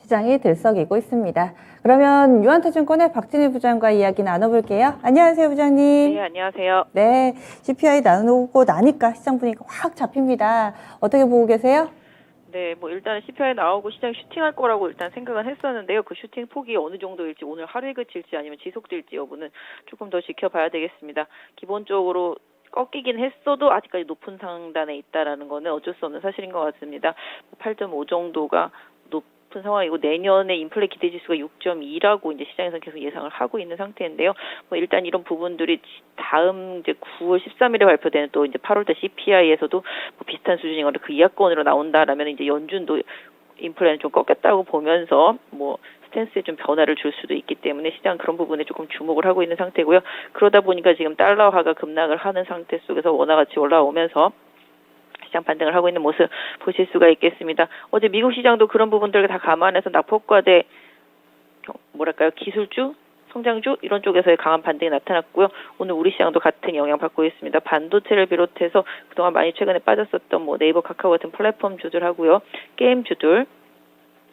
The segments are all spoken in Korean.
시장이 들썩이고 있습니다. 그러면 유한투증권의 박진희 부장과 이야기 나눠볼게요. 안녕하세요, 부장님. 네, 안녕하세요. 네, CPI 나누고 나니까 시장 분위기가 확 잡힙니다. 어떻게 보고 계세요? 네, 뭐 일단 CPI 나오고 시장 슈팅할 거라고 일단 생각은 했었는데요. 그 슈팅 폭이 어느 정도일지, 오늘 하루에 그칠지 아니면 지속될지 여부는 조금 더 지켜봐야 되겠습니다. 기본적으로 꺾이긴 했어도 아직까지 높은 상단에 있다라는 거는 어쩔 수 없는 사실인 것 같습니다. 8.5 정도가 높은 상황이고, 내년에 인플레 기대 지수가 6.2라고 이제 시장에서 계속 예상을 하고 있는 상태인데요. 뭐 일단 이런 부분들이 다음 이제 9월 13일에 발표되는 또 이제 8월달 CPI에서도 뭐 비슷한 수준이거나 그 이하권으로 나온다라면 이제 연준도 인플레는 좀 꺾였다고 보면서 뭐 스탠스에 좀 변화를 줄 수도 있기 때문에 시장 그런 부분에 조금 주목을 하고 있는 상태고요. 그러다 보니까 지금 달러화가 급락을 하는 상태 속에서 원화같이 올라오면서 시장 반등을 하고 있는 모습 보실 수가 있겠습니다. 어제 미국 시장도 그런 부분들을 다 감안해서 낙폭과대 뭐랄까요, 기술주, 성장주 이런 쪽에서의 강한 반등이 나타났고요. 오늘 우리 시장도 같은 영향받고 있습니다. 반도체를 비롯해서 그동안 많이 최근에 빠졌었던 뭐 네이버, 카카오 같은 플랫폼주들 하고요. 게임주들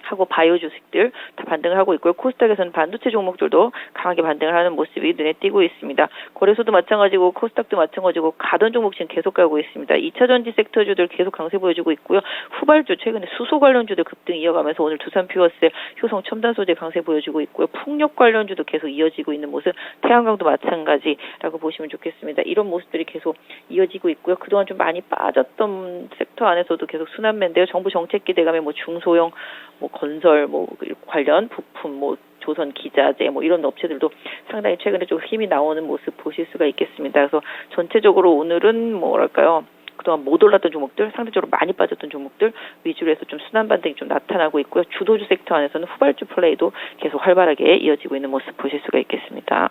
하고 바이오 주식들 다 반등을 하고 있고요. 코스닥에서는 반도체 종목들도 강하게 반등을 하는 모습이 눈에 띄고 있습니다. 거래소도 마찬가지고 코스닥도 마찬가지고 가던 종목 지금 계속 가고 있습니다. 2차 전지 섹터주들 계속 강세 보여주고 있고요. 후발주 최근에 수소 관련주들 급등 이어가면서 오늘 두산 퓨어셀, 효성 첨단 소재 강세 보여주고 있고요. 풍력 관련주도 계속 이어지고 있는 모습, 태양광도 마찬가지라고 보시면 좋겠습니다. 이런 모습들이 계속 이어지고 있고요. 그동안 좀 많이 빠졌던 섹터 안에서도 계속 순환매인데요. 정부 정책 기대감에 뭐 중소형 뭐 건설, 뭐 관련 부품, 뭐 조선 기자재, 뭐 이런 업체들도 상당히 최근에 좀 힘이 나오는 모습 보실 수가 있겠습니다. 그래서 전체적으로 오늘은 뭐랄까요, 그동안 못 올랐던 종목들, 상대적으로 많이 빠졌던 종목들 위주로 해서 좀 순환 반등이 좀 나타나고 있고요. 주도주 섹터 안에서는 후발주 플레이도 계속 활발하게 이어지고 있는 모습 보실 수가 있겠습니다.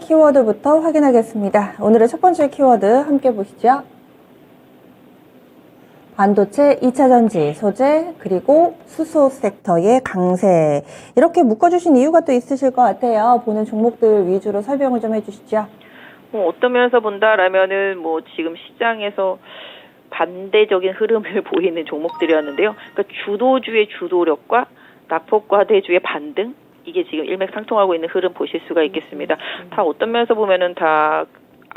키워드부터 확인하겠습니다. 오늘의 첫 번째 키워드 함께 보시죠. 반도체, 2차 전지, 소재, 그리고 수소 섹터의 강세. 이렇게 묶어주신 이유가 또 있으실 것 같아요. 보는 종목들 위주로 설명을 좀 해주시죠. 어떤 면에서 본다라면은 뭐 지금 시장에서 반대적인 흐름을 보이는 종목들이었는데요. 그러니까 주도주의 주도력과 낙폭과대주의 반등, 이게 지금 일맥상통하고 있는 흐름 보실 수가 있겠습니다. 다 어떤 면에서 보면은 다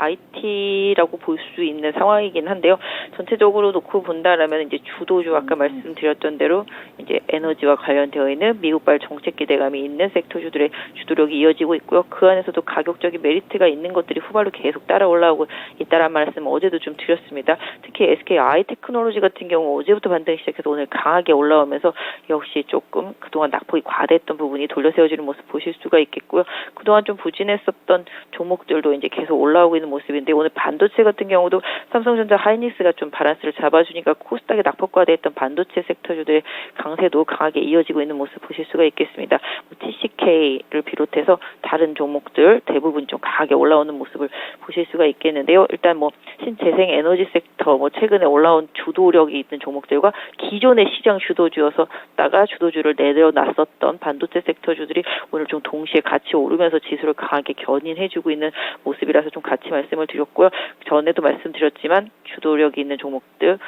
IT라고 볼 수 있는 상황이긴 한데요. 전체적으로 놓고 본다라면 이제 주도주 아까 말씀드렸던 대로 이제 에너지와 관련되어 있는 미국발 정책 기대감이 있는 섹터주들의 주도력이 이어지고 있고요. 그 안에서도 가격적인 메리트가 있는 것들이 후발로 계속 따라 올라오고 있다라는 말씀을 어제도 좀 드렸습니다. 특히 SK 아이테크놀로지 같은 경우 어제부터 반등이 시작해서 오늘 강하게 올라오면서 역시 조금 그동안 낙폭이 과대했던 부분이 돌려 세워지는 모습 보실 수가 있겠고요. 그동안 좀 부진했었던 종목들도 이제 계속 올라오고 있는 모습인데, 오늘 반도체 같은 경우도 삼성전자, 하이닉스가 좀 바란스를 잡아주니까 코스닥에 낙폭과대했던 반도체 섹터주들의 강세도 강하게 이어지고 있는 모습 보실 수가 있겠습니다. TCK를 비롯해서 다른 종목들 대부분 좀 강하게 올라오는 모습을 보실 수가 있겠는데요. 일단 뭐 신재생 에너지 섹터, 뭐 최근에 올라온 주도력이 있는 종목들과 기존의 시장 주도주였었다가 주도주를 내려놨었던 반도체 섹터주들이 오늘 좀 동시에 같이 오르면서 지수를 강하게 견인해주고 있는 모습이라서 좀 같이 말씀을 드렸고요. 전에도 말씀드렸지만 주도력이 있는 종목들의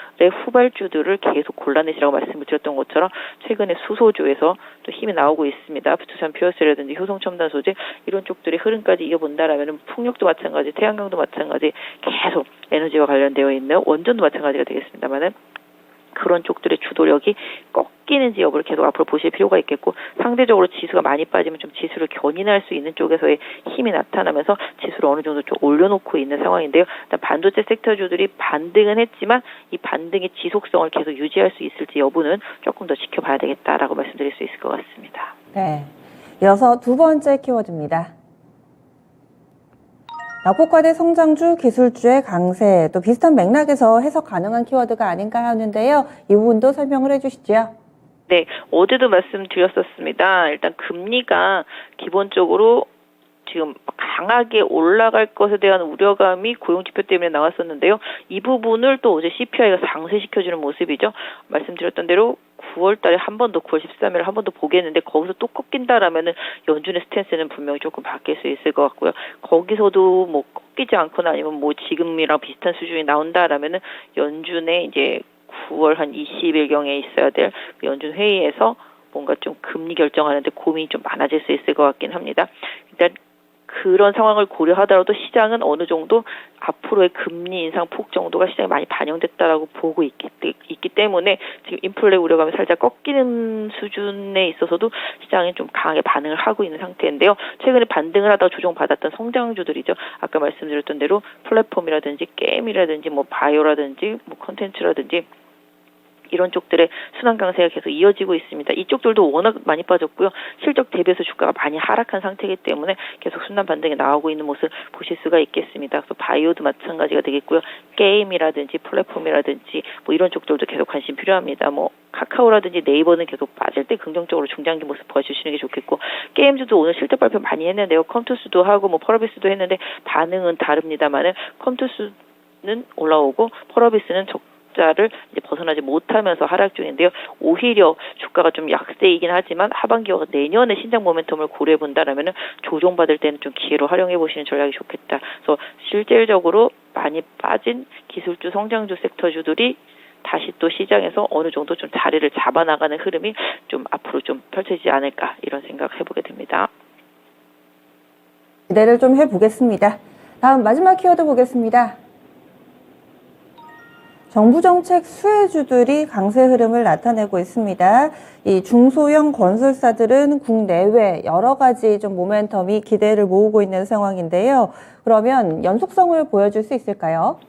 후발주들을 계속 골라내시라고 말씀을 드렸던 것처럼 최근에 수소주에서 또 힘이 나오고 있습니다. 두산 퓨어셀이라든지 효성첨단 소재 이런 쪽들의 흐름까지 이어본다라면 풍력도 마찬가지, 태양광도 마찬가지, 계속 에너지와 관련되어 있는 원전도 마찬가지가 되겠습니다만은 그런 쪽들의 주도력이 꺾이는지 여부를 계속 앞으로 보실 필요가 있겠고, 상대적으로 지수가 많이 빠지면 좀 지수를 견인할 수 있는 쪽에서의 힘이 나타나면서 지수를 어느 정도 좀 올려놓고 있는 상황인데요. 일단 반도체 섹터주들이 반등은 했지만 이 반등의 지속성을 계속 유지할 수 있을지 여부는 조금 더 지켜봐야 되겠다라고 말씀드릴 수 있을 것 같습니다. 네, 이어서 두 번째 키워드입니다. 낙폭과대 성장주, 기술주의 강세, 또 비슷한 맥락에서 해석 가능한 키워드가 아닌가 하는데요. 이 부분도 설명을 해주시죠. 네, 어제도 말씀드렸었습니다. 일단 금리가 기본적으로 지금 강하게 올라갈 것에 대한 우려감이 고용지표 때문에 나왔었는데요. 이 부분을 또 어제 CPI가 상쇄시켜주는 모습이죠. 말씀드렸던 대로 9월 달에 한 번 더, 9월 13일에 한 번 더 보겠는데 거기서 또 꺾인다라면은 연준의 스탠스는 분명히 조금 바뀔 수 있을 것 같고요. 거기서도 뭐 꺾이지 않거나 아니면 뭐 지금이랑 비슷한 수준이 나온다라면은 연준의 이제 9월 한 20일경에 있어야 될 연준 회의에서 뭔가 좀 금리 결정하는데 고민이 좀 많아질 수 있을 것 같긴 합니다. 일단 그런 상황을 고려하더라도 시장은 어느 정도 앞으로의 금리 인상 폭 정도가 시장에 많이 반영됐다라고 보고 있기 때문에 지금 인플레 우려감이 살짝 꺾이는 수준에 있어서도 시장이 좀 강하게 반응을 하고 있는 상태인데요. 최근에 반등을 하다가 조정받았던 성장주들이죠. 아까 말씀드렸던 대로 플랫폼이라든지 게임이라든지 뭐 바이오라든지 뭐 컨텐츠라든지 이런 쪽들의 순환 강세가 계속 이어지고 있습니다. 이쪽들도 워낙 많이 빠졌고요. 실적 대비해서 주가가 많이 하락한 상태이기 때문에 계속 순환 반등이 나오고 있는 모습 보실 수가 있겠습니다. 그래서 바이오도 마찬가지가 되겠고요. 게임이라든지 플랫폼이라든지 뭐 이런 쪽들도 계속 관심 필요합니다. 뭐 카카오라든지 네이버는 계속 빠질 때 긍정적으로 중장기 모습 보여주시는 게 좋겠고 게임주도 오늘 실적 발표 많이 했는데요. 컴투스도 하고 뭐 펄어비스도 했는데 반응은 다릅니다만은 컴투스는 올라오고 펄어비스는 자를 이제 벗어나지 못하면서 하락 중인데요. 오히려 주가가 좀 약세이긴 하지만 하반기와 내년에 신장 모멘텀을 고려해 본다라면은 조정받을 때는 좀 기회로 활용해 보시는 전략이 좋겠다. 그래서 실질적으로 많이 빠진 기술주, 성장주 섹터주들이 다시 또 시장에서 어느 정도 좀 자리를 잡아나가는 흐름이 좀 앞으로 좀 펼쳐지지 않을까 이런 생각 해보게 됩니다. 기대를 좀 해보겠습니다. 다음 마지막 키워드 보겠습니다. 정부 정책 수혜주들이 강세 흐름을 나타내고 있습니다. 이 중소형 건설사들은 국내외 여러 가지 좀 모멘텀이 기대를 모으고 있는 상황인데요. 그러면 연속성을 보여줄 수 있을까요?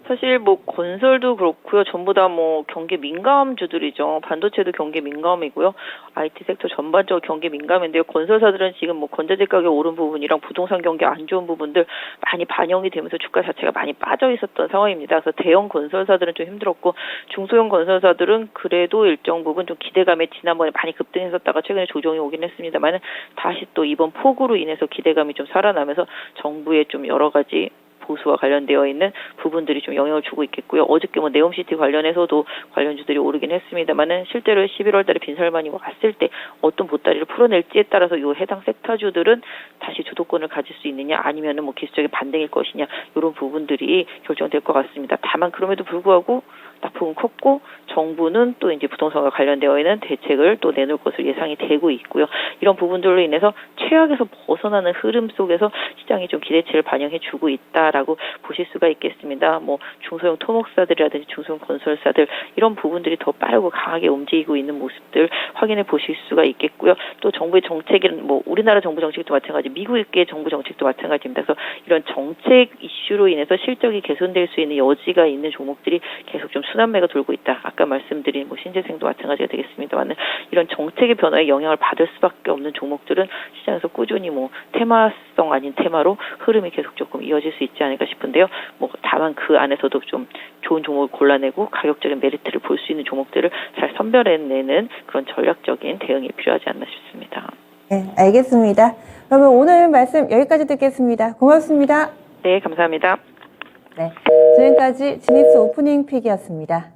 사실 뭐 건설도 그렇고요. 전부 다 뭐 경기 민감주들이죠. 반도체도 경기 민감이고요. IT 섹터 전반적으로 경기 민감인데요. 건설사들은 지금 뭐 건자재 가격 오른 부분이랑 부동산 경기 안 좋은 부분들 많이 반영이 되면서 주가 자체가 많이 빠져 있었던 상황입니다. 그래서 대형 건설사들은 좀 힘들었고 중소형 건설사들은 그래도 일정 부분 좀 기대감에 지난번에 많이 급등했었다가 최근에 조정이 오긴 했습니다만은 다시 또 이번 폭우로 인해서 기대감이 좀 살아나면서 정부의 좀 여러 가지 보수와 관련되어 있는 부분들이 좀 영향을 주고 있겠고요. 어저께 뭐 네옴시티 관련해서도 관련주들이 오르긴 했습니다만은 실제로 11월 달에 빈살만이 왔을 때 어떤 보따리를 풀어낼지에 따라서 이 해당 섹터주들은 다시 주도권을 가질 수 있느냐 아니면은 뭐 기술적인 반등일 것이냐 이런 부분들이 결정될 것 같습니다. 다만 그럼에도 불구하고 낙폭은 컸고 정부는 또 이제 부동산과 관련되어 있는 대책을 또 내놓을 것으로 예상이 되고 있고요. 이런 부분들로 인해서 최악에서 벗어나는 흐름 속에서 시장이 좀 기대치를 반영해 주고 있다라고 보실 수가 있겠습니다. 뭐 중소형 토목사들이라든지 중소형 건설사들 이런 부분들이 더 빠르고 강하게 움직이고 있는 모습들 확인해 보실 수가 있겠고요. 또 정부의 정책은 뭐 우리나라 정부 정책도 마찬가지, 미국의 정부 정책도 마찬가지입니다. 그래서 이런 정책 이슈로 인해서 실적이 개선될 수 있는 여지가 있는 종목들이 계속 좀 순환매가 돌고 있다. 아까 말씀드린 뭐 신재생도 마찬가지가 되겠습니다만 이런 정책의 변화에 영향을 받을 수밖에 없는 종목들은 시장에서 꾸준히 뭐 테마성 아닌 테마로 흐름이 계속 조금 이어질 수 있지 않을까 싶은데요. 뭐 다만 그 안에서도 좀 좋은 종목을 골라내고 가격적인 메리트를 볼 수 있는 종목들을 잘 선별해내는 그런 전략적인 대응이 필요하지 않나 싶습니다. 네, 알겠습니다. 그러면 오늘 말씀 여기까지 듣겠습니다. 고맙습니다. 네, 감사합니다. 네, 지금까지 지니스 오프닝 픽이었습니다.